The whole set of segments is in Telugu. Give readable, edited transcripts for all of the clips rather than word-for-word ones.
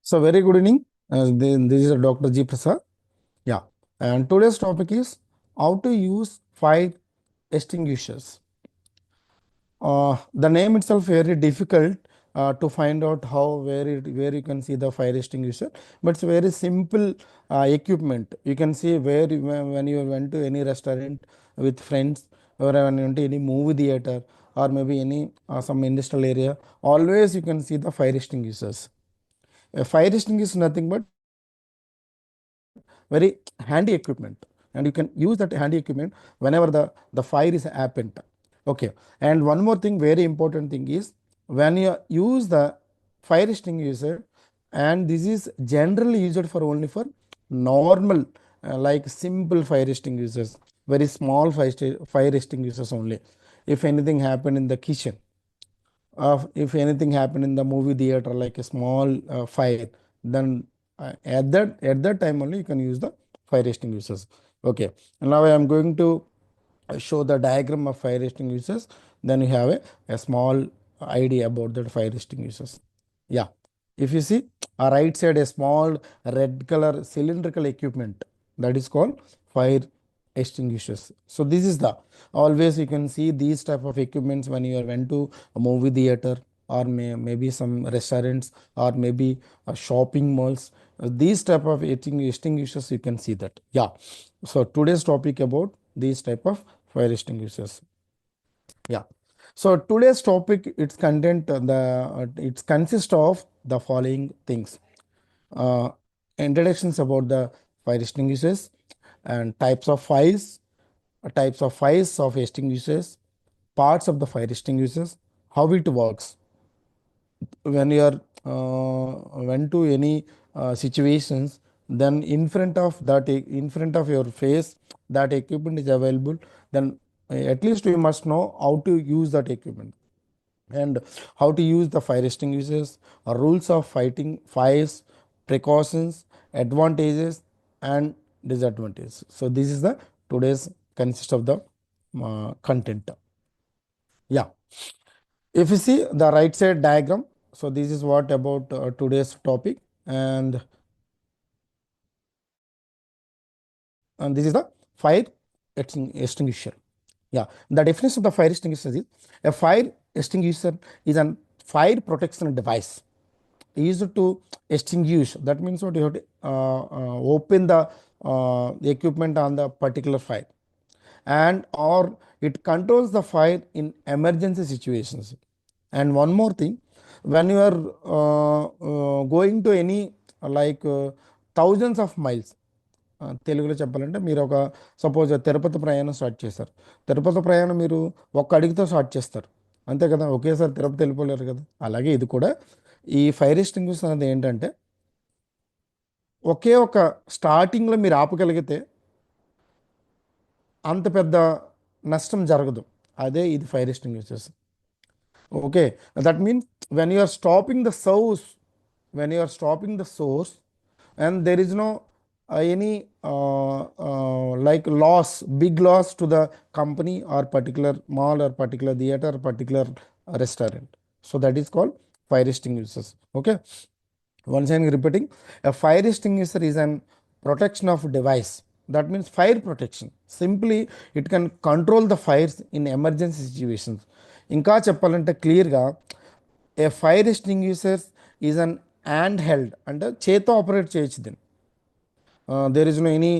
So very good evening. This is Dr. G Prasad. Yeah, and today's topic is how to use fire extinguishers. The name itself very difficult to find out how where you can see the fire extinguisher, but it's very simple equipment. You can see when you went to any restaurant with friends, or when you went to any movie theater, or maybe any some industrial area. Always you can see the fire extinguishers. A fire extinguisher is nothing but very handy equipment, and you can use that handy equipment whenever the fire is happened. Okay, and one more thing, very important thing is when you use the fire extinguisher, and this is generally used for only for normal like simple fire extinguishers, very small fire extinguishers only. If anything happened in the kitchen, if anything happened in the movie theater like a small fire, then at that time only you can use the fire extinguishers. Okay, and now I am going to show the diagram of fire extinguishers, then you have a small idea about the fire extinguishers. Yeah, if you see right side, a small red color cylindrical equipment, that is called fire extinguishers. So this is the, always you can see these type of equipments when you are went to a movie theater, or maybe some restaurants, or maybe shopping malls. These type of extinguishers you can see that. Yeah, so today's topic about these type of fire extinguishers. Yeah, so today's topic, its content, it consists of the following things: uh, introductions about the fire extinguishers, and types of fires of extinguishers, parts of the fire extinguishers, how it works when you are went to any situations, then in front of that, in front of your face, that equipment is available, then at least we must know how to use that equipment, and how to use the fire extinguishers, rules of fighting fires, precautions, advantages, and disadvantages. So this is the today's consist of the content. Yeah, if you see the right side diagram, so this is what about today's topic, and this is the fire extinguisher. Yeah, the definition of the fire extinguisher is: a fire extinguisher is a fire protection device used to extinguish. That means what, you have to open the equipment on the particular fire, and or it controls the fire in emergency situations. And one more thing, when you are going to any like thousands of miles, తెలుగులో చెప్పాలంటే మీరు ఒక సపోజ్ తిరుపతి ప్రయాణం స్టార్ట్ చేశారు. తిరుపతి ప్రయాణం మీరు ఒక్క అడుగుతో స్టార్ట్ చేస్తారు, అంతే కదా, ఒకేసారి తిరుపతి వెళ్ళిపోలేరు కదా. అలాగే ఇది కూడా, ఈ ఫైర్ ఎక్స్టింగ్విషర్ అనేది ఏంటంటే, ఒకే ఒక స్టార్టింగ్లో మీరు ఆపగలిగితే అంత పెద్ద నష్టం జరగదు. అదే ఇది fire extinguishers. Okay, that means when you are stopping the source, when you are stopping the source, and there is no any like loss, big loss to the company or particular mall or particular theater or particular restaurant, so that is called fire extinguishers. Okay, once I'm repeating, a fire extinguisher is an protection of device. That means fire protection. Simply, it can control the fires in emergency situations. ఇంకా చెప్పాలంటే క్లియర్గా, a fire extinguisher is an hand held, అంటే చేత్తో ఆపరేట్ చేయొచ్చు దీన్ని. There is no any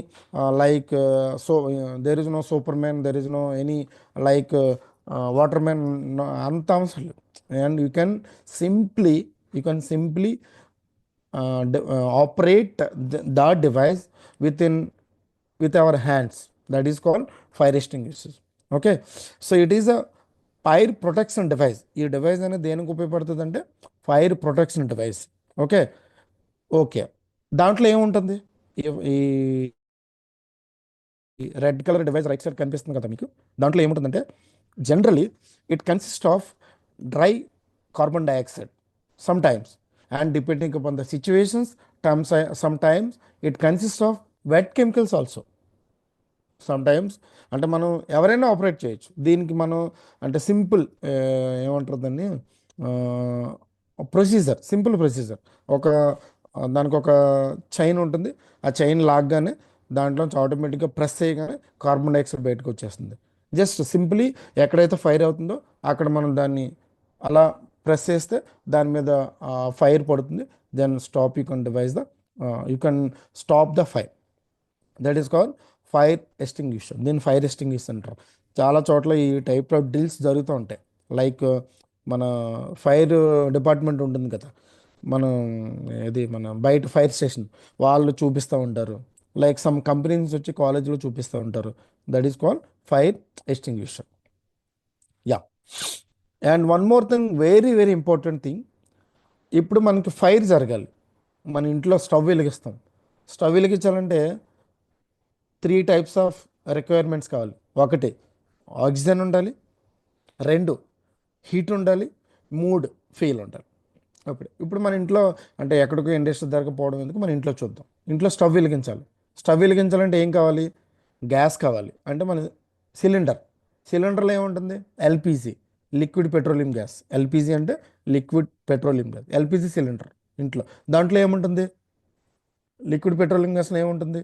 there is no superman, there is no any like waterman, no, అంత అవసరం లేదు. And you can simply operate the device with our hands. That is called fire extinguishers. Okay, so it is a fire protection device. ఈ డివైస్ అనేది దేనికి ఉపయోగపడుతుంది అంటే, fire protection device. Okay, okay, దాంట్లో ఏముంటుంది, ఈ red colour device right side కనిపిస్తుంది కదా మీకు, దాంట్లో ఏముంటుందంటే, generally it consist of dry carbon dioxide sometimes, and depending upon the situations, sometimes it consist of wet chemicals also. Sometimes అంటే మనం ఎవరైనా ఆపరేట్ చేయొచ్చు దీనికి. మనం అంటే సింపుల్ ఏమంటారు దాన్ని, ప్రొసీజర్, సింపుల్ ప్రొసీజర్. ఒక దానికి ఒక చైన్ ఉంటుంది. ఆ చైన్ లాగ్గానే దాంట్లోంచి ఆటోమేటిక్గా ప్రెస్ చేయగానే కార్బన్ డైఆక్సైడ్ బయటకు వచ్చేస్తుంది. జస్ట్ సింప్లీ ఎక్కడైతే ఫైర్ అవుతుందో అక్కడ మనం దాన్ని అలా ప్రెస్ చేస్తే దాని మీద ఫైర్ పడుతుంది. Then stop you can device the you can stop the fire. That is called fire extinguisher. దీన్ని ఫైర్ ఎస్టింగ్విషర్ అంటారు. చాలా చోట్ల ఈ టైప్ ఆఫ్ డ్రిల్స్ జరుగుతూ ఉంటాయి. లైక్ మన ఫైర్ డిపార్ట్మెంట్ ఉంటుంది కదా, మనం మన బయట ఫైర్ స్టేషన్ వాళ్ళు చూపిస్తూ ఉంటారు. లైక్ సమ్ కంపెనీస్ వచ్చి కాలేజీలో చూపిస్తూ ఉంటారు. That is called fire extinguisher. Yeah. And one more thing, very very important thing. ఇప్పుడు మనకి ఫైర్ జరగాలి, మన ఇంట్లో స్టవ్ వెలిగిస్తాం. స్టవ్ వెలిగించాలంటే 3 టైప్స్ ఆఫ్ రిక్వైర్మెంట్స్ కావాలి. ఒకటి ఆక్సిజన్ ఉండాలి, 2 హీట్ ఉండాలి, 3 ఫెయిల్ ఉండాలి. ఇప్పుడు మన ఇంట్లో అంటే ఎక్కడికో ఇండస్ట్రీ దగ్గర పోవడం ఎందుకు, మన ఇంట్లో చూద్దాం. ఇంట్లో స్టవ్ వెలిగించాలి. స్టవ్ వెలిగించాలంటే ఏం కావాలి? గ్యాస్ కావాలి. అంటే మన సిలిండర్. సిలిండర్లో ఏముంటుంది? LPG, liquid petroleum gas. LPG అంటే liquid petroleum gas. LPG cylinder ఇంట్లో. దాంట్లో ఏముంటుంది? లిక్విడ్ పెట్రోలియం గ్యాస్లో ఏముంటుంది?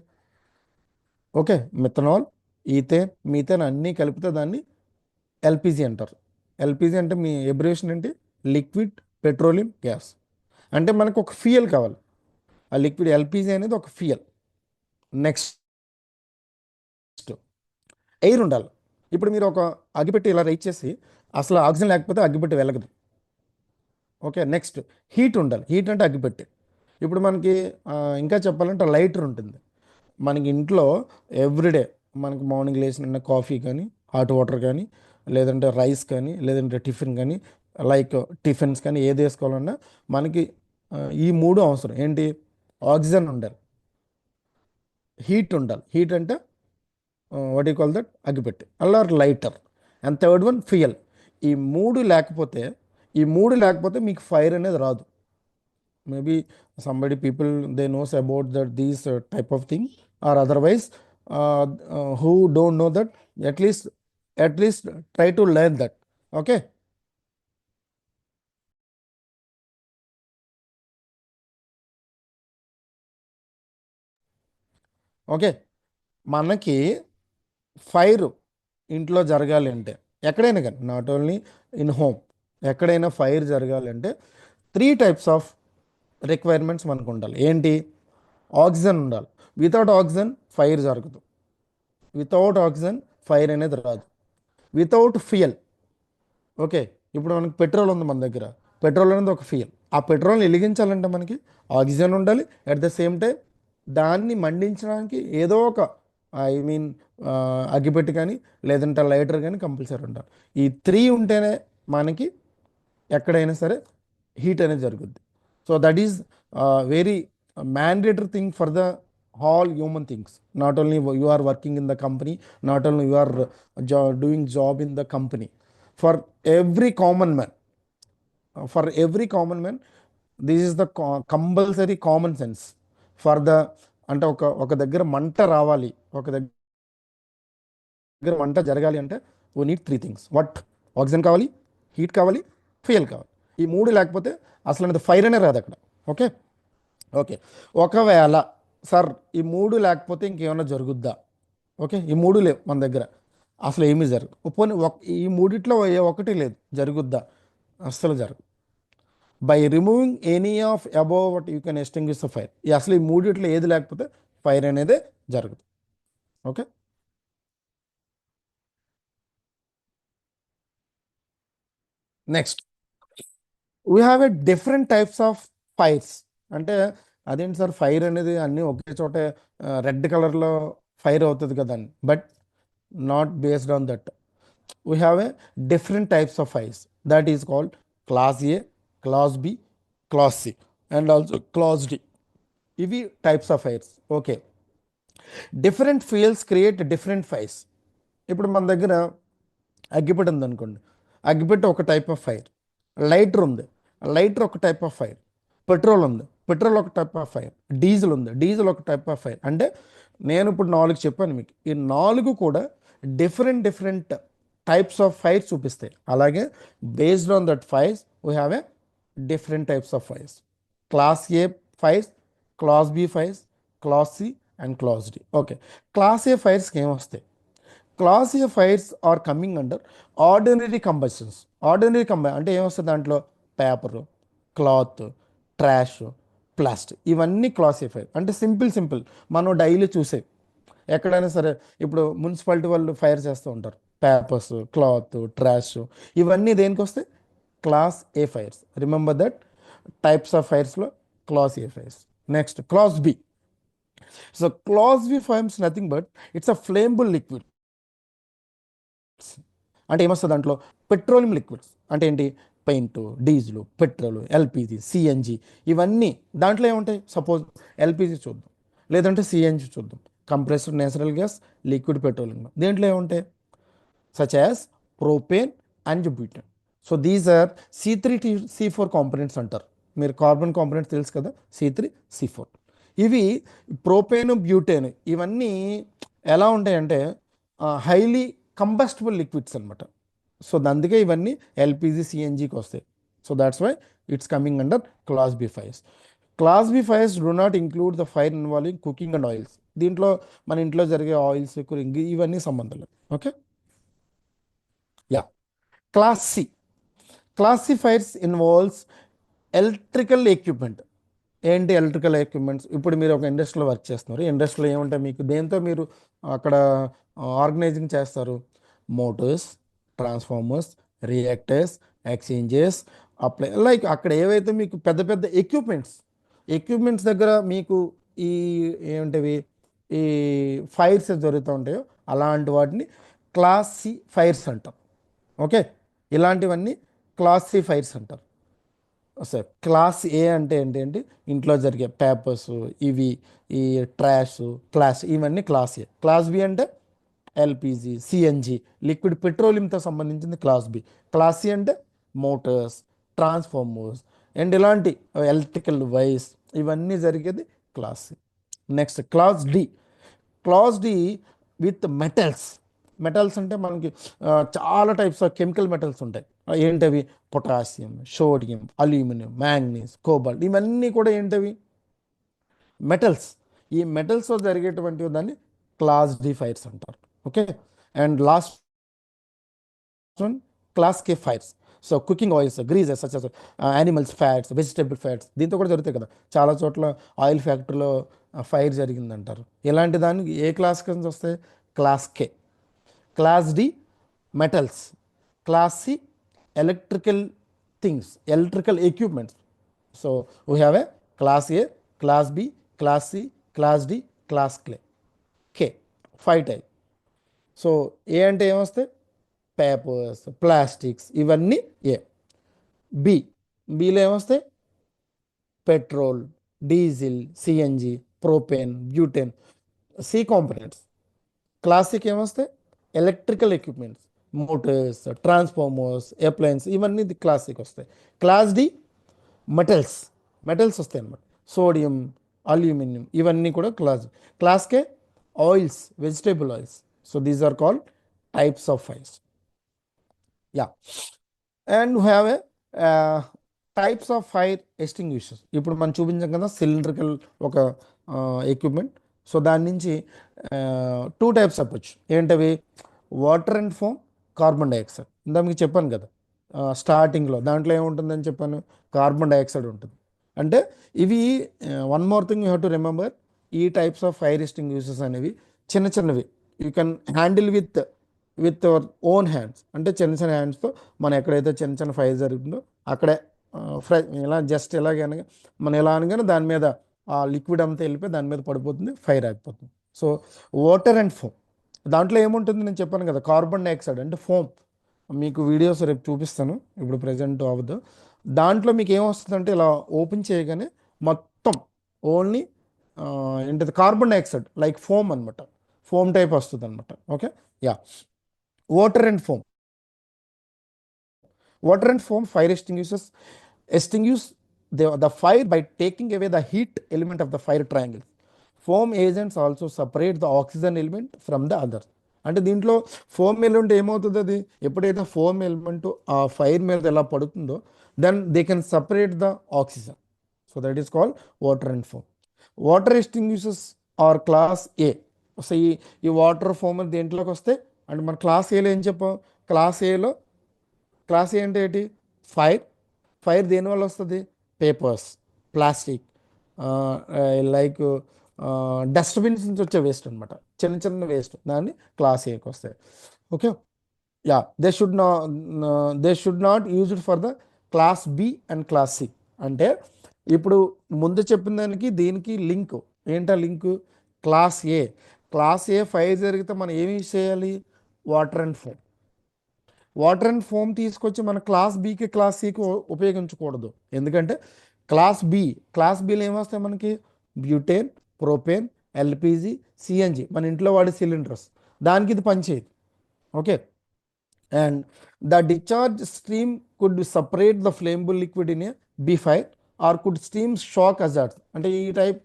ఓకే, మిథనాల్, ఈథేన్, మీథేన్ అన్నీ కలిపితే దాన్ని ఎల్పిజి అంటారు. ఎల్పిజి అంటే మీ ఎబ్రివేషన్ ఏంటి? Liquid petroleum gas. అంటే మనకు ఒక ఫ్యూయల్ కావాలి. ఆ లిక్విడ్ ఎల్పిజి అనేది ఒక ఫ్యూయల్. నెక్స్ట్ ఎయిర్ ఉండాలి. ఇప్పుడు మీరు ఒక అగ్గిపెట్టి ఇలా రైట్ చేసి అసలు ఆక్సిజన్ లేకపోతే అగ్గిపెట్టి వెలగదు. ఓకే, నెక్స్ట్ హీట్ ఉండాలి. హీట్ అంటే అగ్గిపెట్టి. ఇప్పుడు మనకి ఇంకా చెప్పాలంటే లైటర్ ఉంటుంది. మనకి ఇంట్లో ఎవ్రీడే మనకి మార్నింగ్ లేచిన కాఫీ కానీ, హాట్ వాటర్ కానీ, లేదంటే రైస్ కానీ, లేదంటే టిఫిన్ కానీ, లైక్ టిఫిన్స్ కానీ ఏది వేసుకోవాలన్నా మనకి ఈ 3 అవసరం. ఏంటి? ఆక్సిజన్ ఉండాలి, హీట్ ఉండాలి. హీట్ అంటే వాట్ యూ కాల్ దట్, అగ్గిపెట్టి అల్లార్ lighter, and third one fuel. ఈ 3 లేకపోతే మీకు ఫైర్ అనేది రాదు. Maybe somebody people they knows about that these type of thing, or otherwise who don't know that, at least try to learn that. Okay. Okay, మనకి ఫైర్ ఇంట్లో జరగాలి అంటే ఎక్కడైనా కానీ, నాట్ ఓన్లీ ఇన్ హోమ్, ఎక్కడైనా ఫైర్ జరగాలి అంటే 3 టైప్స్ ఆఫ్ రిక్వైర్మెంట్స్ మనకు ఉండాలి. ఏంటి? ఆక్సిజన్ ఉండాలి. వితౌట్ ఆక్సిజన్ ఫైర్ జరగదు. వితౌట్ ఆక్సిజన్ ఫైర్ అనేది రాదు. Without fuel. ఓకే, ఇప్పుడు మనకి పెట్రోల్ ఉంది మన దగ్గర. పెట్రోల్ అనేది ఒక ఫ్యూయల్. ఆ పెట్రోల్ని వెలిగించాలంటే మనకి ఆక్సిజన్ ఉండాలి. అట్ ద సేమ్ టైం దాన్ని మండించడానికి ఏదో ఒక ఐ మీన్ అగ్గిపెట్టి కానీ, లేదంటే లైటర్ కానీ కంపల్సరీ ఉండాలి. ఈ 3 ఉంటేనే మనకి ఎక్కడైనా సరే హీట్ అనేది జరుగుద్ది. So that is very mandatory thing for the all human things. Not only you are working in the company, not only you are doing job in the company. For every common man, this is the compulsory common sense for the, అంటే ఒక దగ్గర మంట రావాలి, ఒక దగ్గర మంట జరగాలి అంటే we need 3 things. What? Oxygen కావాలి, హీట్ కావాలి, ఫ్యూయల్ కావాలి. ఈ 3 లేకపోతే అసలు అనేది ఫైర్ అనే రాదు అక్కడ. ఓకే. ఓకే, ఒకవేళ సార్ ఈ 3 లేకపోతే ఇంకేమైనా జరుగుద్దా? ఓకే, ఈ 3 లేవు మన దగ్గర, అసలు ఏమీ జరగదు. పోనీ ఈ 3 ఏ ఒకటి లేదు, జరుగుద్దా? అస్సలు జరగదు. By removing any of above what you can extinguish the fire. అసలు ఈ 3 ఏది లేకపోతే ఫైర్ అనేది జరగదు. Okay. Next we have a different types of fires. అంటే అదేంటి సార్ ఫైర్ అనేది అన్నీ ఒకే చోట రెడ్ కలర్లో ఫైర్ అవుతుంది కదా అని. But not based on that. We have a different types of fires. That is called class A, class B, class C, and also class D. ఇవి types of fires. Okay, different fuels create different fires. ఇప్పుడు మన దగ్గర అగ్గిపెట్టి ఉంది అనుకోండి, అగ్గిపెట్టి ఒక టైప్ ఆఫ్ ఫైర్. లైటర్ ఉంది, లైటర్ ఒక టైప్ ఆఫ్ ఫైర్. పెట్రోల్ ఉంది, పెట్రోల్ ఒక టైప్ ఆఫ్ ఫైర్. డీజిల్ ఉంది, డీజిల్ ఒక టైప్ ఆఫ్ ఫైర్. అంటే నేను ఇప్పుడు 4 చెప్పాను మీకు. ఈ 4 కూడా డిఫరెంట్ టైప్స్ ఆఫ్ ఫైర్స్ చూపిస్తాయి. అలాగే based on that fires we have a different types of fires. Class A fires, class B fires, class C and class D. Okay, class A ఫైర్స్కి ఏమొస్తాయి? Class A fires are coming under ordinary combustions. Ordinary అంటే ఏమొస్తుంది దాంట్లో? పేపరు, క్లాత్, ట్రాష్, ప్లాస్టిక్, ఇవన్నీ క్లాస్ ఏ ఫైర్. అంటే సింపుల్ మనం డైలీ చూసే ఎక్కడైనా సరే ఇప్పుడు మున్సిపాలిటీ వాళ్ళు ఫైర్ చేస్తూ ఉంటారు. పేపర్స్, క్లాత్, ట్రాష్, ఇవన్నీ దేనికి వస్తాయి? Class A fires. Remember that types of ఫైర్స్లో class A fires. Next class B. So class B fires nothing but it's a flammable liquid. అంటే ఏమొస్తుంది దాంట్లో? Petroleum liquids. అంటే ఏంటి? Paint, diesel, petrol, LPG, CNG, ఇవన్నీ దాంట్లో ఏముంటాయి? సపోజ్ ఎల్పిజి చూద్దాం, లేదంటే సిఎన్జి చూద్దాం. Compressed natural gas, liquid petroleum. దేంట్లో ఏముంటాయి? Such as propane and butane. So these are C3C4 components అంటారు. మీరు కార్బన్ కాంపోనెంట్స్ తెలుసు కదా, C3C4. ఇవి ప్రోపేన్, బ్యూటేన్, ఇవన్నీ ఎలా ఉంటాయంటే హైలీ కంబస్టబుల్ లిక్విడ్స్ అనమాట. సో అందుకే ఇవన్నీ ఎల్పిజి, సిఎన్జికి వస్తాయి. So that's why it's coming under class B fires. Class B fires do not include the fire involving cooking and oils. దీంట్లో మన ఇంట్లో జరిగే ఆయిల్స్, కుకింగ్, ఇవన్నీ సంబంధం లేదు. Okay, yeah. Class C. Class C fires involves electrical equipment. ఏంటి ఎలక్ట్రికల్ ఎక్విప్మెంట్స్? ఇప్పుడు మీరు ఒక ఇండస్ట్రీలో వర్క్ చేస్తున్నారు. ఇండస్ట్రీలో ఏముంటాయి మీకు? దేంతో మీరు అక్కడ ఆర్గనైజింగ్ చేస్తారు? Motors, transformers, reactors, exchanges, apply, like అక్కడ ఏవైతే మీకు పెద్ద పెద్ద ఎక్విప్మెంట్స్ దగ్గర మీకు ఈ ఏమిటివి, ఈ ఫైర్స్ జరుగుతూ ఉంటాయో అలాంటి వాటిని క్లాస్ సి ఫైర్స్ అంటాం. ఓకే, ఇలాంటివన్నీ క్లాస్ సి ఫైర్స్ అంటారు. సార్ క్లాస్ ఏ అంటే ఏంటి? ఇంట్లో జరిగే పేపర్స్, ఇవి, ఈ ట్రాష్, క్లాస్, ఇవన్నీ క్లాస్ ఏ. క్లాస్ బి అంటే ఎల్పిజి, సిఎన్జి, లిక్విడ్ పెట్రోలియంతో సంబంధించింది క్లాస్ బి. క్లాస్ సి అంటే మోటార్స్, ట్రాన్స్ఫార్మర్స్ అండ్ ఇలాంటి ఎలక్ట్రికల్ వైర్స్, ఇవన్నీ జరిగేది class C. Next class D. Class D with metals. Metals అంటే మనకి చాలా టైప్స్ ఆఫ్ కెమికల్ మెటల్స్ ఉంటాయి. ఏంటవి? Potassium, sodium, aluminium, manganese, cobalt, ఇవన్నీ కూడా ఏంటవి? మెటల్స్. ఈ మెటల్స్తో జరిగేటువంటి దాన్ని క్లాస్ డి ఫైర్స్ అంటారు. Okay, and last one class K fires. So cooking oils, greases such as animals fats, vegetable fats, దీంతో కూడా జరుగుతాయి కదా. చాలా చోట్ల ఆయిల్ ఫ్యాక్టరీలో ఫైర్ జరిగిందంటారు. ఇలాంటి దానికి ఏ క్లాస్ కింద వస్తాయి? Class K. Class D metals. Class C electrical things, electrical equipments. So we have a class A, class B, class C, class D, class K. 5 type. So A అంటే ఏమొస్తాయి? పేపర్స్, ప్లాస్టిక్స్, ఇవన్నీ ఏ. బి. బిలో ఏమొస్తాయి? Petrol, diesel, CNG, propane, butane, C components. క్లాసిక్ ఏమొస్తాయి? Electrical equipments, motors, transformers, appliances, ఇవన్నీ క్లాసిక్ వస్తాయి. క్లాస్ డి మెటల్స్ వస్తాయి అన్నమాట. సోడియం, అల్యూమినియం, ఇవన్నీ కూడా class. Class K oils, vegetable oils. So these are called types of fires. Yeah, and have a types of fire extinguishers. ఇప్పుడు మనం చూపించాం కదా సిలిండ్రికల్ ఒక ఎక్విప్మెంట్. సో దాని నుంచి 2 టైప్స్ చెప్పొచ్చు. ఏంటవి? Water and foam, carbon dioxide. ఇందా మీకు చెప్పాను కదా స్టార్టింగ్లో, దాంట్లో ఏముంటుందని చెప్పాను? కార్బన్ డైఆక్సైడ్ ఉంటుంది. అంటే ఇవి one more thing you have to remember, ఈ టైప్స్ ఆఫ్ ఫైర్ ఎస్టింగ్విషర్స్ అనేవి చిన్నవి. You can handle with our own hands. అంటే చిన్న హ్యాండ్స్తో మనం ఎక్కడైతే చిన్న ఫైర్ జరుగుతుందో అక్కడే ఇలా జస్ట్ ఎలాగనగా మనం ఎలా అనగానే దాని మీద ఆ లిక్విడ్ అంతా వెళ్ళిపోయి దాని మీద పడిపోతుంది, ఫైర్ ఆగిపోతుంది. సో వాటర్ అండ్ ఫోమ్, దాంట్లో ఏముంటుంది? నేను చెప్పాను కదా కార్బన్ డైఆక్సైడ్ అంటే ఫోమ్. మీకు వీడియోస్ రేపు చూపిస్తాను, ఇప్పుడు ప్రజెంట్ అవ్వదు. దాంట్లో మీకు ఏమొస్తుందంటే ఇలా ఓపెన్ చేయగానే మొత్తం ఓన్లీ ఏంటిది? కార్బన్ డైఆక్సైడ్ లైక్ ఫోమ్ అనమాట. ఫోమ్ టైప్ వస్తుంది అనమాట. Okay, yeah. Water and foam. Water and foam fire extinguish the fire by taking away the heat element of the fire triangle. Foam agents also separate the oxygen element from the other. అంటే దీంట్లో ఫోమ్ ఎలిమెంట్ ఏమవుతుంది? అది ఎప్పుడైతే ఫోమ్ ఎలిమెంట్ ఆ ఫైర్ మీద ఎలా పడుతుందో then they can separate the oxygen. So that is called water and foam. Water extinguishers are class A. So ఈ వాటర్ ఫోమ్ దేంట్లోకి వస్తే అంటే మన క్లాస్ ఏలో ఏం చెప్పాం, క్లాస్ ఏలో క్లాస్ ఏ అంటే ఏంటి, ఫైర్. ఫైర్ దేనివల్ల వస్తుంది, పేపర్స్, ప్లాస్టిక్, లైక్ డస్ట్బిన్స్ నుంచి వచ్చే వేస్ట్ అనమాట, చిన్న చిన్న వేస్ట్, దాన్ని క్లాస్ ఏకి వస్తాయి. Okay, yeah, they should not used for the class B and class C. అంటే ఇప్పుడు ముందు చెప్పిన దానికి దీనికి లింక్ ఏంటా లింక్, క్లాస్ ఏ ఫైర్ జరిగితే మనం ఏమి యూజ్ చేయాలి, water and foam. Water and foam తీసుకొచ్చి మన క్లాస్ బికి క్లాస్ సికి ఉపయోగించకూడదు. ఎందుకంటే క్లాస్ బిలో ఏమొస్తాయి మనకి, బ్యూటేన్, ప్రోపేన్, ఎల్పిజి, సిఎన్జి, మన ఇంట్లో వాడే సిలిండర్స్, దానికి ఇది పనిచేయదు. Okay, and the discharge stream could separate the flammable liquid in A B fire are could stream shock అజార్ట్. అంటే ఈ టైప్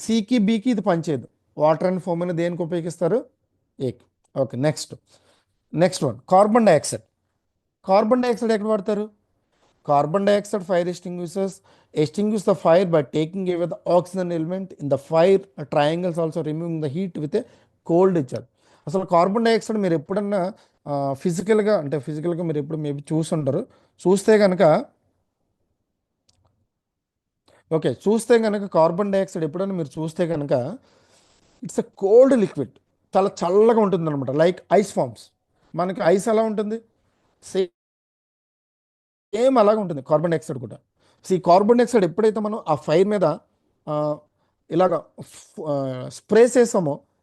సికి బికి ఇది పనిచేయదు. వాటర్ అండ్ ఫోమ్ అని దేనికి ఉపయోగిస్తారు, ఏకి. Okay, next one, carbon dioxide. Carbon dioxide ఎక్కడ వాడతారు, carbon dioxide fire extinguish the fire by taking away the oxygen element in the fire triangles, also removing the heat with a cold discharge. అసలు కార్బన్ డైఆక్సైడ్ మీరు ఎప్పుడన్నా ఫిజికల్గా మీరు ఎప్పుడు మేబీ చూసుంటారు, చూస్తే కనుక కార్బన్ డైఆక్సైడ్ ఎప్పుడన్నా మీరు చూస్తే కనుక ఇట్స్ ఎ కోల్డ్ లిక్విడ్, చాలా చల్లగా ఉంటుంది అనమాట, లైక్ ఐస్ ఫామ్స్. మనకి ఐస్ ఎలా ఉంటుంది, సేమ్ అలాగే ఉంటుంది కార్బన్ డైఆక్సైడ్ కూడా. సో ఈ కార్బన్ డైఆక్సైడ్ ఎప్పుడైతే మనం ఆ ఫైర్ మీద ఇలాగ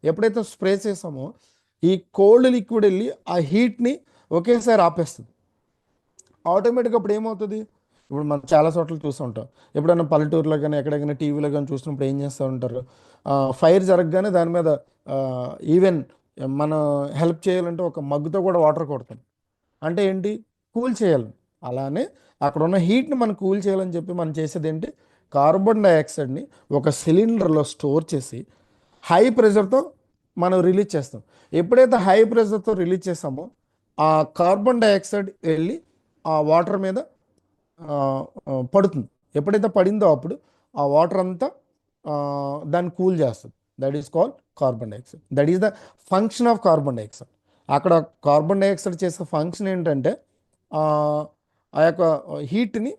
ఎప్పుడైతే స్ప్రే చేసామో ఈ కోల్డ్ లిక్విడ్ వెళ్ళి ఆ హీట్ని ఒకేసారి ఆపేస్తుంది. ఆటోమేటిక్గా అప్పుడు ఏమవుతుంది, ఇప్పుడు మనం చాలా చోట్ల చూస్తూ ఉంటాం, ఎప్పుడైనా పల్లెటూరులో కానీ ఎక్కడైనా టీవీలో కానీ చూసినప్పుడు ఏం చేస్తూ ఉంటారు, ఫైర్ జరగగానే దాని మీద ఈవెన్ మనం హెల్ప్ చేయాలంటే ఒక మగ్గుతో కూడా వాటర్ కొడతాం. అంటే ఏంటి, కూల్ చేయాలి. అలానే అక్కడ ఉన్న హీట్ని మనం కూల్ చేయాలని చెప్పి మనం చేసేది ఏంటి, కార్బన్ డైఆక్సైడ్ని ఒక సిలిండర్లో స్టోర్ చేసి హై ప్రెషర్తో మనం రిలీజ్ చేస్తాం. ఎప్పుడైతే హై ప్రెషర్తో రిలీజ్ చేస్తామో ఆ కార్బన్ డైఆక్సైడ్ వెళ్ళి ఆ వాటర్ మీద పడుతుంది. ఎప్పుడైతే పడిందో అప్పుడు ఆ వాటర్ అంతా దాన్ని కూల్ చేస్తుంది. That is called carbon dioxide. That is the function of carbon dioxide. అక్కడ కార్బన్ డైఆక్సైడ్ చేసే ఫంక్షన్ ఏంటంటే ఆ యొక్క హీట్ని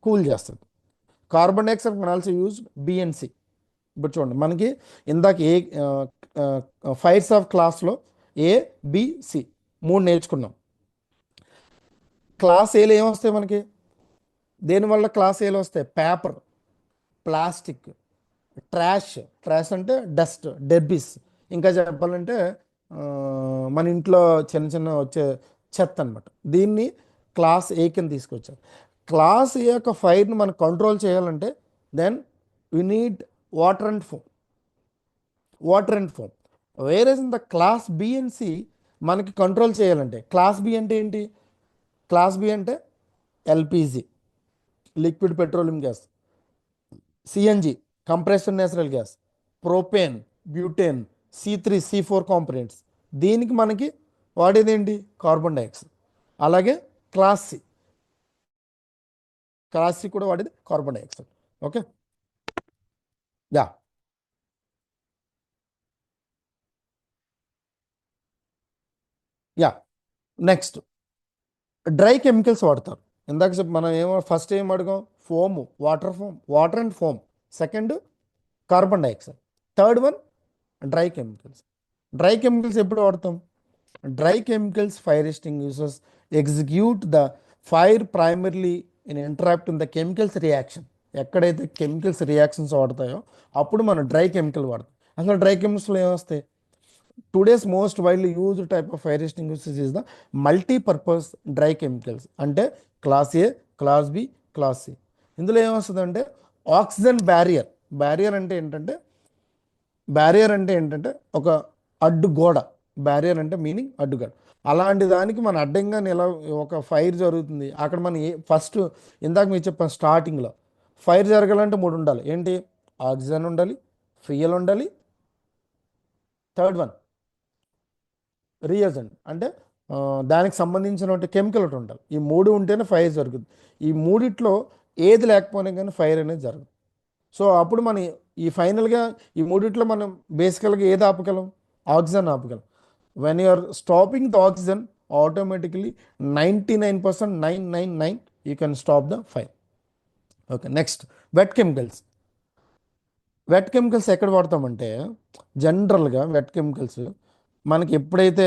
కూల్ చేస్తుంది. Carbon dioxide can also use B and C. ఇప్పుడు చూడండి, మనకి ఇందాక ఫైర్స్ ఆఫ్ క్లాస్లో ఏబిసి 3 నేర్చుకున్నాం. క్లాస్ ఏలో ఏమొస్తాయి మనకి, దేనివల్ల క్లాస్ ఏలో వస్తాయి, పేపర్, ప్లాస్టిక్, ట్రాష్ అంటే డస్ట్, డెర్బిస్, ఇంకా చెప్పాలంటే మన ఇంట్లో చిన్న చిన్న వచ్చే చెత్త అనమాట. దీన్ని క్లాస్ ఏ కింద తీసుకొచ్చారు. క్లాస్ ఏ యొక్క ఫైర్ని మనం కంట్రోల్ చేయాలంటే then you need water and foam. Whereas in the class B and C మనకి కంట్రోల్ చేయాలంటే, క్లాస్ బి అంటే ఏంటి, క్లాస్ బి అంటే LPG, liquid petroleum gas, CNG, compressed natural gas, propane, butane, C3C4 components. దీనికి మనకి వాడేది ఏంటి, కార్బన్ డైఆక్సైడ్. అలాగే క్లాస్ సి కూడా వాడేది carbon dioxide. Okay, yeah next dry chemicals వాడతారు. ఇందాక మనం ఫస్ట్ ఏం అడిగాం, water and foam. Second carbon dioxide. Third one dry chemicals ఎప్పుడు వాడతాం, dry chemicals fire extinguishers execute the fire primarily in interrupt the chemicals reaction. ఎక్కడైతే కెమికల్స్ రియాక్షన్స్ వాడతాయో అప్పుడు మనం డ్రై కెమికల్ వాడతాం. అసలు డ్రై కెమికల్స్లో ఏమొస్తాయి, today's most widely used type of fire extinguishers is the multipurpose dry chemicals. అంటే class A, class B, class C. ఇందులో ఏమొస్తుంది అంటే ఆక్సిజన్ బ్యారియర్ అంటే ఏంటంటే ఒక అడ్డుగోడ. బ్యారియర్ అంటే మీనింగ్ అడ్డుగోడ. అలాంటి దానికి మన అడ్డంగా ఒక ఫైర్ జరుగుతుంది అక్కడ మనం ఫస్ట్ ఇందాక మీరు చెప్పాను స్టార్టింగ్లో, ఫైర్ జరగాలంటే 3 ఉండాలి. ఏంటి, ఆక్సిజన్ ఉండాలి, ఫ్యూయల్ ఉండాలి, థర్డ్ వన్ రియేజెంట్ అంటే దానికి సంబంధించిన కెమికల్ ఒకటి ఉండాలి. ఈ 3 ఉంటేనే ఫైర్ జరుగుతుంది. ఈ 3 ఏది లేకపోయినా కానీ ఫైర్ అనేది జరగదు. సో అప్పుడు మనం ఈ ఫైనల్గా ఈ మూడిట్లో మనం బేసికల్గా ఏది ఆపగలం? ఆక్సిజన్ ఆపగలం. When you are stopping the oxygen, automatically 99% 999 you can stop the fire. Okay, next wet chemicals. Wet chemicals ఎక్కడ వాడతామంటే, జనరల్గా వెట్ కెమికల్స్ మనకి ఎప్పుడైతే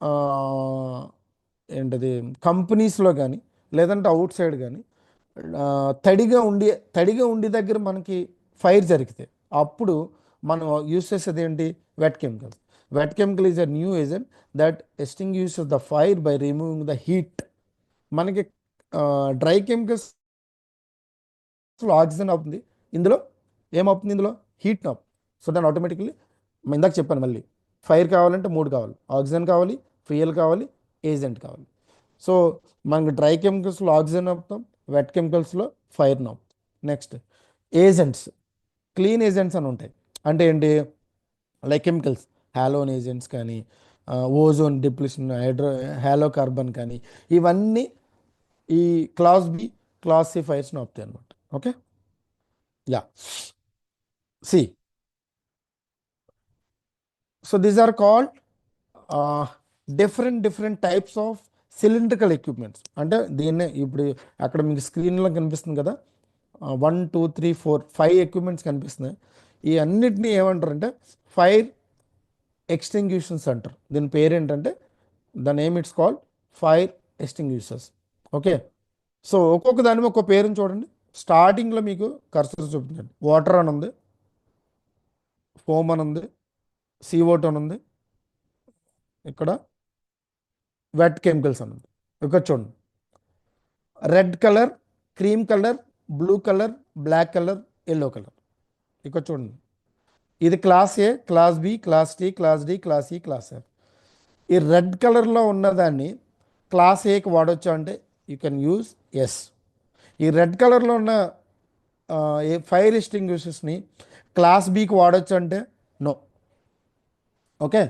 ఆ, ఏంటది కంపెనీస్లో కానీ లేదంటే అవుట్ సైడ్ కానీ తడిగా ఉండి దగ్గర మనకి ఫైర్ జరిగితే అప్పుడు మనం యూస్ చేసేది ఏంటి? Wet chemicals. Wet chemical is a new agent that extinguishes the fire by removing the heat. మనకి డ్రై కెమికల్స్ ఆక్సిజన్ అవుతుంది, ఇందులో ఏమవుతుంది? ఇందులో హీట్ అవుతుంది. సో దాన్ని ఆటోమేటిక్లీ ఇందాక చెప్పాను, మళ్ళీ ఫైర్ కావాలంటే మూడు కావాలి: ఆక్సిజన్ కావాలి, ఫ్యూయల్ కావాలి, ఏజెంట్ కావాలి. సో మనకి డ్రై కెమికల్స్లో ఆక్సిజన్ ఆపుతాం, వెట్ కెమికల్స్లో ఫైర్ ఆపుతాం. నెక్స్ట్ ఏజెంట్స్, క్లీన్ ఏజెంట్స్ అని ఉంటాయి. అంటే ఏంటి? లైక్ కెమికల్స్, హాలోన్ ఏజెంట్స్ కానీ, ఓజోన్ డిప్లిషన్, హాలో కార్బన్ కానీ, ఇవన్నీ ఈ క్లాస్ బి, క్లాస్ సి ఫైర్స్ని ఆపుతాయి అనమాట. Okay, yeah, C. So these are called different types of cylindrical equipments. అంటే దీన్నే ఇప్పుడు అక్కడ మీకు స్క్రీన్లో కనిపిస్తుంది కదా, 1 2 3 4 5 ఎక్విప్మెంట్స్ కనిపిస్తున్నాయి. ఈ అన్నిటినీ ఏమంటారంటే ఫైర్ ఎక్స్టింగ్యూషన్స్ అంటారు. దీని పేరు ఏంటంటే, the name it's called fire extinguishers. Okay, so ఒక్కొక్క దాని ఒక్కొక్క పేరుని చూడండి. స్టార్టింగ్లో మీకు కర్సర్ చూపించండి. వాటర్ అని ఉంది, ఫోమ్ అని ఉంది, CO2 అని ఉంది, ఇక్కడ వెట్ కెమికల్స్ అని ఉంది. ఇక్కడ చూడండి, red colour, cream colour, blue colour, black colour, yellow colour. ఇక్కడ చూడండి, ఇది class A, class B, class T, class D, class E, class F. ఈ రెడ్ కలర్లో ఉన్నదాన్ని క్లాస్ ఏకి వాడొచ్చు అంటే యూ కెన్ యూజ్ ఎస్. ఈ రెడ్ కలర్లో ఉన్న ఫైర్ ఎక్స్టింగ్విషర్స్ని క్లాస్ బికి వాడొచ్చు అంటే నో. ఓకే,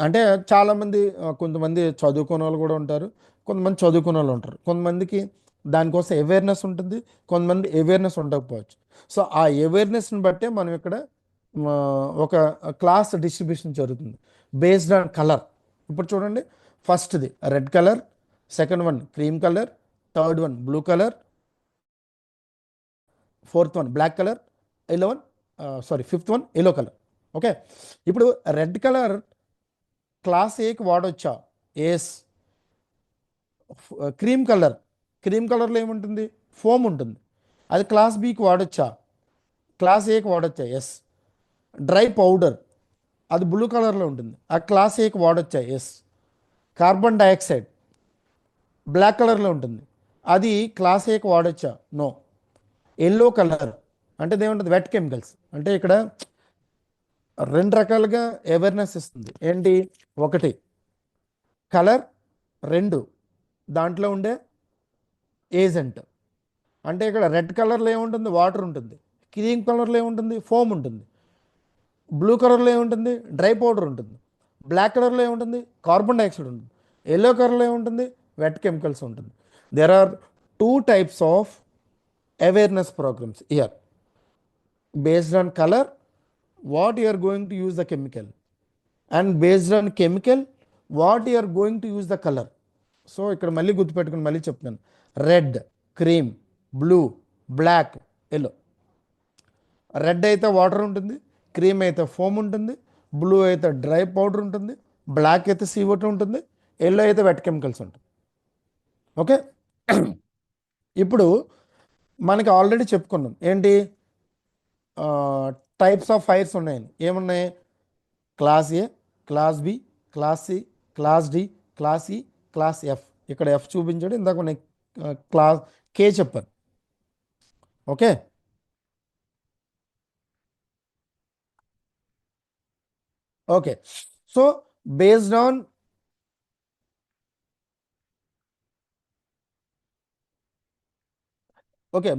అంటే చాలామంది కొంతమంది చదువుకునే వాళ్ళు కూడా ఉంటారు, కొంతమంది చదువుకునే వాళ్ళు ఉంటారు. కొంతమందికి దానికోసం అవేర్నెస్ ఉంటుంది, కొంతమంది అవేర్నెస్ ఉండకపోవచ్చు. సో ఆ అవేర్నెస్ని బట్టే మనం ఇక్కడ ఒక క్లాస్ డిస్ట్రిబ్యూషన్ జరుగుతుంది బేస్డ్ ఆన్ కలర్. ఇప్పుడు చూడండి, ఫస్ట్ది red colour, second one cream colour, third one blue colour, fourth one black colour, fifth one yellow colour. Okay, ఇప్పుడు రెడ్ కలర్ క్లాస్ ఏకి వాడొచ్చా? ఎస్. క్రీమ్ కలర్లో ఏముంటుంది? ఫోమ్ ఉంటుంది, అది క్లాస్ బికి వాడొచ్చా? క్లాస్ ఏకి వాడొచ్చా? ఎస్. డ్రై పౌడర్, అది బ్లూ కలర్లో ఉంటుంది, ఆ క్లాస్ ఏకి వాడొచ్చా? ఎస్. కార్బన్ డైఆక్సైడ్ బ్లాక్ కలర్లో ఉంటుంది, అది క్లాస్ ఏకి వాడొచ్చా? నో. ఎల్లో కలర్ అంటే ఏముంటుంది? Wet chemicals. అంటే ఇక్కడ రెండు రకాలుగా అవేర్నెస్ ఇస్తుంది. ఏంటి? ఒకటి కలర్, రెండు దాంట్లో ఉండే ఏజెంట్. అంటే ఇక్కడ రెడ్ కలర్లో ఏముంటుంది? వాటర్ ఉంటుంది, క్రీమ్ కలర్లో ఏముంటుంది? ఫోమ్ ఉంటుంది, బ్లూ కలర్లో ఏముంటుంది? డ్రై పౌడర్ ఉంటుంది, బ్లాక్ కలర్లో ఏముంటుంది? కార్బన్ డైఆక్సైడ్ ఉంటుంది, ఎల్లో కలర్లో ఏముంటుంది? వెట్ కెమికల్స్ ఉంటుంది. There are two types of awareness programmes here. based on color what you are going to use the chemical, and based on chemical what you are going to use the color. సో ఇక్కడ మళ్ళీ గుర్తుపెట్టుకుని మళ్ళీ చెప్తున్నాను, red, cream, blue, black, yellow. Red అయితే వాటర్ ఉంటుంది, క్రీమ్ అయితే ఫోమ్ ఉంటుంది, బ్లూ అయితే డ్రై పౌడర్ ఉంటుంది, బ్లాక్ అయితే CO2 ఉంటుంది, ఎల్లో అయితే వెట్ కెమికల్స్ ఉంటుంది. ఓకే, ఇప్పుడు మనకి ఆల్రెడీ చెప్పుకున్నాం ఏంటి? టైప్స్ ఆఫ్ ఫైర్స్ ఉన్నాయని. ఏమున్నాయి? Class A, class B, class C, class D, class E, class F. ఇక్కడ ఎఫ్ చూపించాడు, ఇందాక నేను క్లాస్ కే చెప్పాను. Okay, okay. So based on okay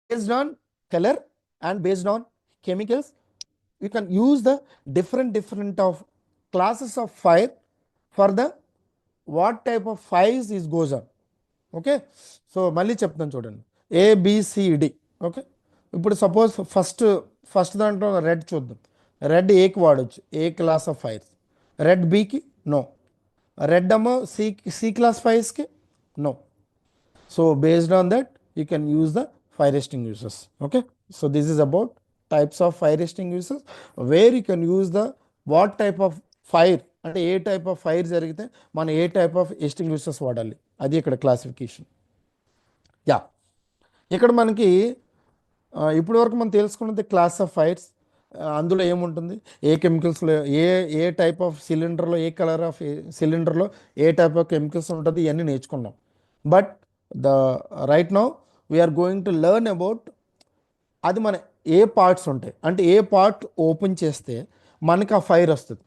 based on color and based on chemicals you can use the different of classes of fire for the what type of fires is goes on. Okay, so మళ్ళీ చెప్తాను చూడండి, ABCD. ఓకే, ఇప్పుడు సపోజ్ ఫస్ట్ దాంట్లో రెడ్ చూద్దాం. రెడ్ ఏకి వాడచ్చు, A class of fires. Red బికి నో. రెడ్ ఏమో సి క్లాస్ ఫైర్స్కి no. So based on that you can use the fire extinguishers. Okay, so this is about types of fire extinguishers, where you can use the what type of fire, అంటే ఏ టైప్ ఆఫ్ ఫైర్ జరిగితే మనం ఏ టైప్ ఆఫ్ ఎస్టింగ్విషర్స్ వాడాలి, అది ఇక్కడ క్లాసిఫికేషన్. యా, ఇక్కడ మనకి ఇప్పటి వరకు మనం తెలుసుకున్నది క్లాస్ ఆఫ్ ఫైర్స్. అందులో ఏముంటుంది, ఏ కెమికల్స్లో ఏ ఏ టైప్ ఆఫ్ సిలిండర్లో, ఏ కలర్ ఆఫ్ సిలిండర్లో ఏ టైప్ ఆఫ్ కెమికల్స్ ఉంటుంది, ఇవన్నీ నేర్చుకున్నాం. But the right now we're going to learn about అది మన ఏ పార్ట్స్ ఉంటాయి, అంటే ఏ పార్ట్ ఓపెన్ చేస్తే మనకి ఆ ఫైర్ వస్తుంది.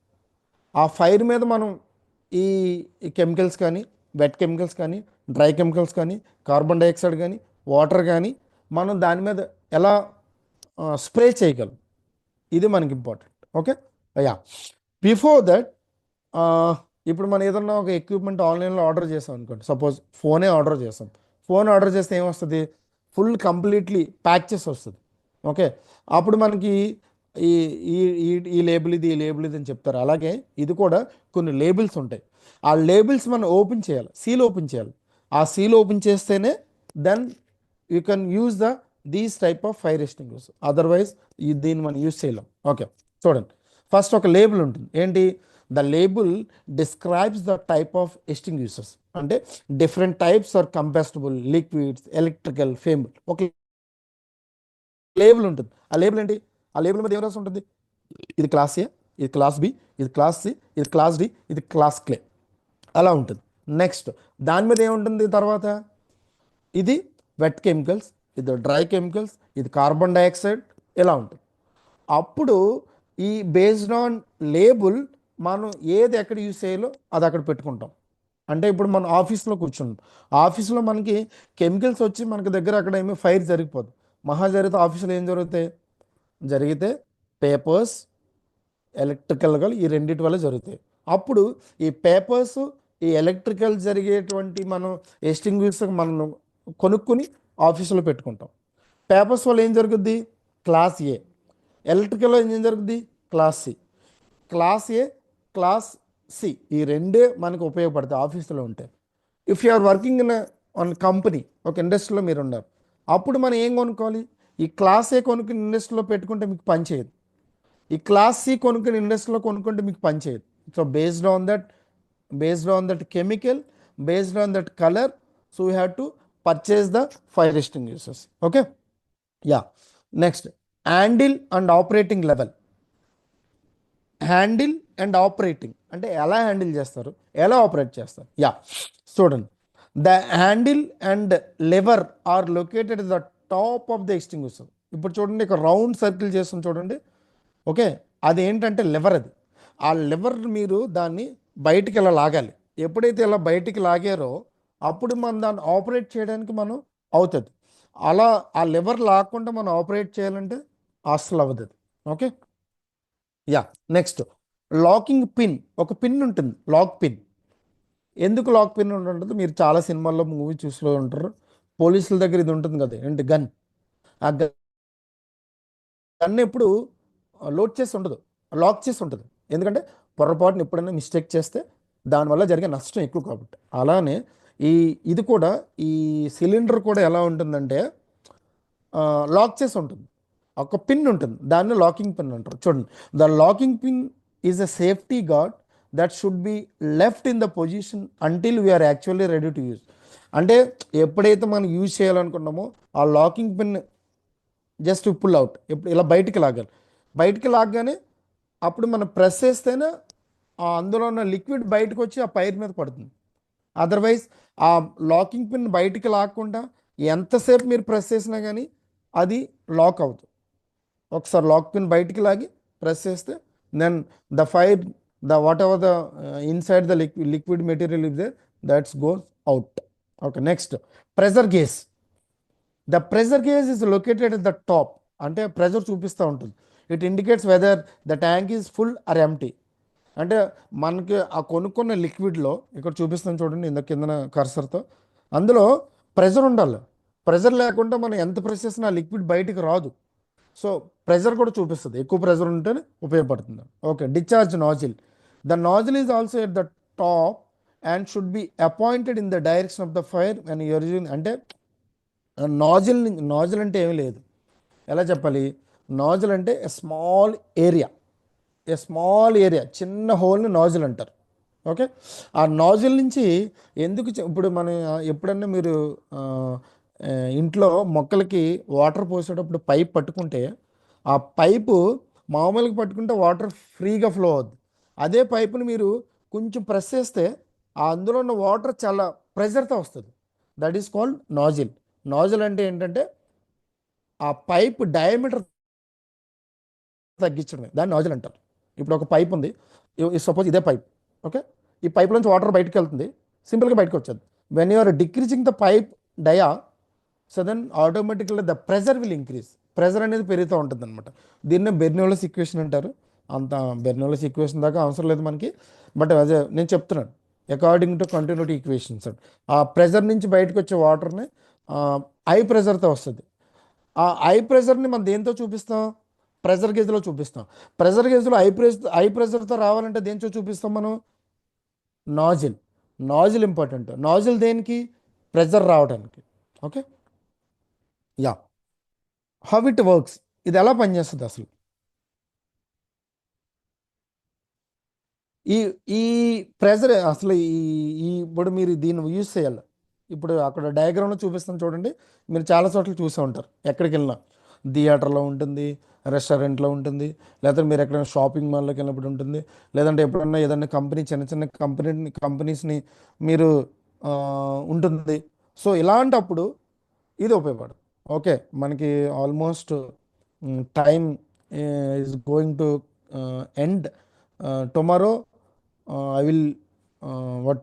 ఆ ఫైర్ మీద మనం ఈ కెమికల్స్ కానీ, వెట్ కెమికల్స్ కానీ, డ్రై కెమికల్స్ కానీ, కార్బన్ డైఆక్సైడ్ కానీ, వాటర్ కానీ మనం దాని మీద ఎలా స్ప్రే చేయగలం, ఇది మనకి important. Okay, yeah. Before that ఇప్పుడు మనం ఏదన్నా ఒక ఎక్విప్మెంట్ ఆన్లైన్లో ఆర్డర్ చేసాం అనుకోండి, సపోజ్ ఫోనే ఆర్డర్ చేసాం. ఫోన్ ఆర్డర్ చేస్తే ఏమొస్తుంది, ఫుల్ కంప్లీట్లీ ప్యాక్ చేసి వస్తుంది. ఓకే, అప్పుడు మనకి ఈ ఈ ఈ ఈ లేబుల్ ఇది, ఈ లేబుల్ ఇది అని చెప్తారు. అలాగే ఇది కూడా కొన్ని లేబుల్స్ ఉంటాయి. ఆ లేబుల్స్ మనం ఓపెన్ చేయాలి, సీల్ ఓపెన్ చేయాలి. ఆ సీల్ ఓపెన్ చేస్తేనే then you can use these type of fire extinguisher. Otherwise దీన్ని మనం యూజ్ చేయలేం. ఓకే, చూడండి, ఫస్ట్ ఒక లేబుల్ ఉంటుంది. ఏంటి, the label describes the type of extinguishers, అంటే different types are combustible, liquids, electrical, flammable. ఒక లేబుల్ ఉంటుంది. ఆ లేబుల్ ఏంటి, ఆ లేబుల్ మీద ఏం రాసి ఉంటుంది, ఇది క్లాస్ ఏ, ఇది క్లాస్ బి, ఇది క్లాస్ సి, ఇది క్లాస్ డి, ఇది క్లాస్ క్లే, అలా ఉంటుంది. నెక్స్ట్ దాని మీద ఏముంటుంది తర్వాత, ఇది వెట్ కెమికల్స్, ఇది డ్రై కెమికల్స్, ఇది కార్బన్ డైఆక్సైడ్, ఇలా ఉంటుంది. అప్పుడు ఈ బేస్డ్ ఆన్ లేబుల్ మనం ఏది ఎక్కడ యూజ్ చేయాలో అది అక్కడ పెట్టుకుంటాం. అంటే ఇప్పుడు మనం ఆఫీస్లో కూర్చున్నాం, ఆఫీస్లో మనకి కెమికల్స్ వచ్చి మనకి దగ్గర అక్కడ ఏమీ ఫైర్ జరిగిపోదు. మహా జరిగితే ఆఫీస్లో ఏం జరిగితే పేపర్స్, ఎలక్ట్రికల్గా ఈ రెండింటి వల్ల జరుగుతాయి. అప్పుడు ఈ పేపర్స్, ఈ ఎలక్ట్రికల్ జరిగేటువంటి మనం ఎస్టింగ్విషర్ మనం కొనుక్కుని ఆఫీసులో పెట్టుకుంటాం. పేపర్స్ వల్ల ఏం జరుగుద్ది, క్లాస్ ఏ. ఎలక్ట్రికల్లో ఏం జరుగుద్ది, class C. Class A, class C, ఈ రెండే మనకు ఉపయోగపడతాయి ఆఫీసులో ఉంటే. If you are working in on company, ఒక ఇండస్ట్రీలో మీరు ఉన్నారు, అప్పుడు మనం ఏం కొనుక్కోవాలి, ఈ క్లాస్ ఏ కొనుక్కుని ఇండస్ట్రీలో పెట్టుకుంటే మీకు పని చేయదు, ఈ క్లాస్ సి కొనుక్కుని ఇండస్ట్రీలో కొనుక్కుంటే మీకు పని చేయదు. So based on that chemical, based on that color, so we have to purchase the fire extinguishers. Okay, yeah. Next, handle and operating level. Handle and operating అంటే ఎలా హ్యాండిల్ చేస్తారు, ఎలా ఆపరేట్ చేస్తారు. యా, చూడండి, the handle and lever are located the top of the extinguisher. ఇప్పుడు చూడండి, ఒక రౌండ్ సర్కిల్ చేస్తుంది చూడండి. ఓకే, అది ఏంటంటే లెవర్. అది ఆ లెవర్ మీరు దాన్ని బయటికి ఇలా లాగాలి. ఎప్పుడైతే ఇలా బయటికి లాగారో అప్పుడు మనం దాన్ని ఆపరేట్ చేయడానికి మనం అవుతుంది. అలా ఆ లెవర్ లాక్కుండా మనం ఆపరేట్ చేయాలంటే అస్సలు అవ్వదు. Okay, yeah. Next, locking pin. ఒక పిన్ ఉంటుంది, లాక్ పిన్. ఎందుకు లాక్ పిన్ ఉంటుంది, మీరు చాలా సినిమాల్లో మూవీ చూస్తూ ఉంటారు. పోలీసుల దగ్గర ఇది ఉంటుంది కదా, ఏంటి, గన్. ఆ గన్ ఎప్పుడు లోడ్ చేసి ఉండదు, లాక్ చేసి ఉంటుంది. ఎందుకంటే పొరపాటున ఎప్పుడైనా మిస్టేక్ చేస్తే దానివల్ల జరిగే నష్టం ఎక్కువ కాబట్టి. అలానే ఇది కూడా, ఈ సిలిండర్ కూడా ఎలా ఉంటుందంటే లాక్ చేసి ఉంటుంది. ఒక పిన్ ఉంటుంది, దాన్ని లాకింగ్ పిన్ అంటారు. చూడండి, the locking pin is a safety guard that should be left in the position until we're actually ready to use. అంటే ఎప్పుడైతే మనం యూజ్ చేయాలనుకున్నామో ఆ locking pin just pull out, ఇప్పుడు ఇలా బయటికి లాగాలి. బయటికి లాగగానే అప్పుడు మనం ప్రెస్ చేస్తేనే అందులో ఉన్న లిక్విడ్ బయటకు వచ్చి ఆ పైర్ మీద పడుతుంది. అదర్వైజ్ ఆ లాకింగ్ పిన్ బయటికి లాగకుండా ఎంతసేపు మీరు ప్రెస్ చేసినా కానీ అది లాక్ అవుతుంది. ఒకసారి లాక్ పిన్ బయటికి లాగి ప్రెస్ చేస్తే then the fire, the whatever the inside the liquid material is there, that's goes out. Okay, next, pressure gauge. The pressure gauge is located at the top, అంటే ప్రెజర్ చూపిస్తూ ఉంటుంది. It indicates whether the tank is full or empty. అంటే మనకి ఆ కొనుక్కున్న లిక్విడ్లో, ఇక్కడ చూపిస్తాను చూడండి ఇంత కిందన కర్సర్తో, అందులో ప్రెజర్ ఉండాలి. ప్రెజర్ లేకుండా మనం ఎంత ప్రెస్ చేసినా ఆ లిక్విడ్ బయటికి రాదు. సో ప్రెజర్ కూడా చూపిస్తుంది, ఎక్కువ ప్రెజర్ ఉంటేనే ఉపయోగపడుతుంది. Okay, discharge nozzle. The nozzle is also at the top and should be appointed in the direction of the fire and using. అంటే నాజిల్, నాజిల్ అంటే ఏమీ లేదు, ఎలా చెప్పాలి, నాజిల్ అంటే a small area, a small area, చిన్న హోల్ని నాజిల్ అంటారు. ఓకే, ఆ నాజిల్ నుంచి ఎందుకు ఇప్పుడు మన ఎప్పుడన్నా మీరు ఆ, ఇంట్లో మొక్కలకి వాటర్ పోసేటప్పుడు పైప్ పట్టుకుంటే ఆ పైపు మామూలుగా పట్టుకుంటే వాటర్ ఫ్రీగా ఫ్లో అవుద్ది. అదే పైపుని మీరు కొంచెం ప్రెస్ చేస్తే ఆ అందులో ఉన్న వాటర్ చాలా ప్రెజర్తో వస్తుంది. That is called nozzle. Nozzle అంటే ఏంటంటే ఆ పైప్ డయామీటర్ తగ్గించడమే, దాన్ని నాజిల్ అంటారు. ఇప్పుడు ఒక పైప్ ఉంది, సపోజ్ ఇదే పైప్. ఓకే, ఈ పైప్ నుంచి వాటర్ బయటకు వెళ్తుంది, సింపుల్గా బయటకు వచ్చేది. When you are decreasing the pipe dia, so then ఆటోమేటిక్గా the pressure will increase, pressure అనేది పెరుగుతూ ఉంటుంది అనమాట. దీన్నే బెర్నౌల్లిస్ ఈక్వేషన్ అంటారు. అంత బెర్నౌల్లిస్ ఈక్వేషన్ దాకా అవసరం లేదు మనకి, బట్ అదే నేను చెప్తున్నాను, అకార్డింగ్ టు కంటిన్యూటీ ఈక్వేషన్స్. ఆ ప్రెజర్ నుంచి బయటకు వచ్చే వాటర్ని హై ప్రెజర్తో వస్తుంది. ఆ హై ప్రెజర్ని మనం దేంతో చూపిస్తాం, ప్రెజర్ గేజ్లో చూపిస్తాం. ప్రెజర్ గేజ్లో హై ప్రెజర్తో రావాలంటే దేంతో చూపిస్తాం మనం, నాజిల్. Nozzle important. నాజిల్ దేనికి, ప్రెజర్ రావడానికి. Okay, yeah, how it works, ఇది ఎలా పనిచేస్తుంది అసలు. ఈ ఈ ప్రెజర్ అసలు ఈ ఈ ఇప్పుడు మీరు దీన్ని యూజ్ చేయాలి. ఇప్పుడు అక్కడ డయాగ్రామ్లో చూపిస్తాను చూడండి, మీరు చాలా చోట్ల చూసే ఉంటారు, ఎక్కడికి వెళ్ళినా థియేటర్లో ఉంటుంది, రెస్టారెంట్లో ఉంటుంది, లేకపోతే మీరు ఎక్కడైనా షాపింగ్ మాల్లోకి వెళ్ళినప్పుడు ఉంటుంది, లేదంటే ఎప్పుడన్నా ఏదైనా కంపెనీ, చిన్న చిన్న కంపెనీస్ని మీరు ఆ, ఉంటుంది. సో ఇలాంటప్పుడు ఇది ఉపయోగపడదు. ఓకే, మనకి almost time is going to end tomorrow. I will what